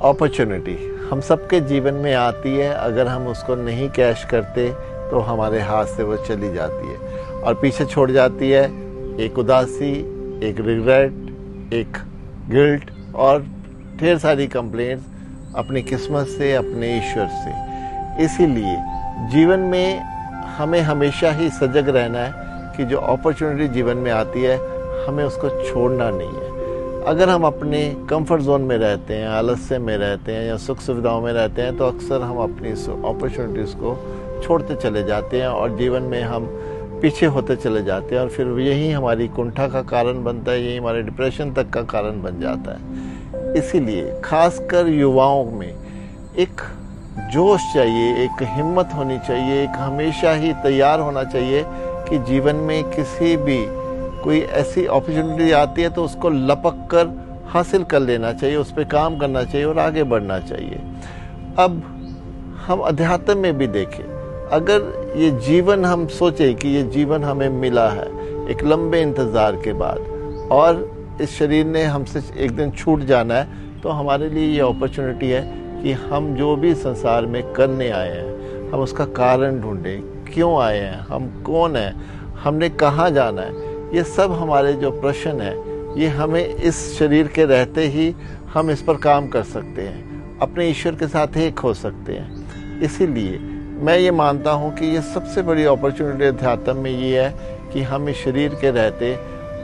Opportunity हम सबके जीवन में आती है, अगर हम उसको नहीं कैश करते तो हमारे हाथ से वो चली जाती है और पीछे छोड़ जाती है एक उदासी, एक रिग्रेट, एक गिल्ट और ढेर सारी कंप्लेंट्स अपनी किस्मत से, अपने ईश्वर से। इसीलिए जीवन में हमें हमेशा ही सजग रहना है कि जो अपॉर्चुनिटी जीवन में आती है हमें उसको छोड़ना नहीं है। अगर हम अपने कंफर्ट जोन में रहते हैं, आलस्य में रहते हैं या सुख सुविधाओं में रहते हैं तो अक्सर हम अपनी अपॉर्चुनिटीज़ को छोड़ते चले जाते हैं और जीवन में हम पीछे होते चले जाते हैं और फिर यही हमारी कुंठा का कारण बनता है, यही हमारे डिप्रेशन तक का कारण बन जाता है। इसीलिए खासकर युवाओं में एक जोश चाहिए, एक हिम्मत होनी चाहिए, एक हमेशा ही तैयार होना चाहिए कि जीवन में किसी भी कोई ऐसी अपॉर्चुनिटी आती है तो उसको लपक कर हासिल कर लेना चाहिए, उस पर काम करना चाहिए और आगे बढ़ना चाहिए। अब हम अध्यात्म में भी देखें, अगर ये जीवन हम सोचें कि ये जीवन हमें मिला है एक लंबे इंतज़ार के बाद और इस शरीर ने हमसे एक दिन छूट जाना है, तो हमारे लिए ये अपॉर्चुनिटी है कि हम जो भी संसार में करने आए हैं हम उसका कारण ढूंढें, क्यों आए हैं, हम कौन हैं, हमने कहाँ जाना है। ये सब हमारे जो प्रश्न हैं ये हमें इस शरीर के रहते ही हम इस पर काम कर सकते हैं, अपने ईश्वर के साथ एक हो सकते हैं। इसीलिए मैं ये मानता हूँ कि ये सबसे बड़ी अपॉर्चुनिटी अध्यात्म में ये है कि हम इस शरीर के रहते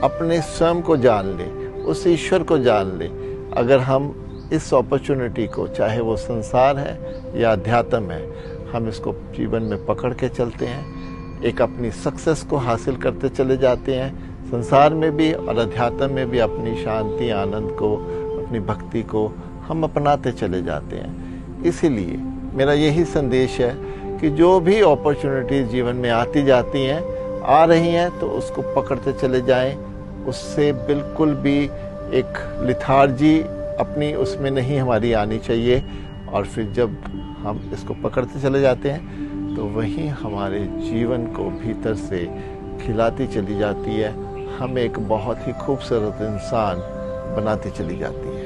अपने स्वयं को जान लें, उस ईश्वर को जान लें। अगर हम इस अपॉर्चुनिटी को, चाहे वो संसार है या अध्यात्म है, हम इसको जीवन में पकड़ के चलते हैं, एक अपनी सक्सेस को हासिल करते चले जाते हैं, संसार में भी और अध्यात्म में भी अपनी शांति, आनंद को, अपनी भक्ति को हम अपनाते चले जाते हैं। इसीलिए मेरा यही संदेश है कि जो भी अपॉर्चुनिटीज़ जीवन में आती जाती हैं, आ रही हैं, तो उसको पकड़ते चले जाएं, उससे बिल्कुल भी एक लिथार्जी अपनी उसमें नहीं हमारी आनी चाहिए। और फिर जब हम इसको पकड़ते चले जाते हैं तो वही हमारे जीवन को भीतर से खिलाती चली जाती है, हमें एक बहुत ही खूबसूरत इंसान बनाती चली जाती है।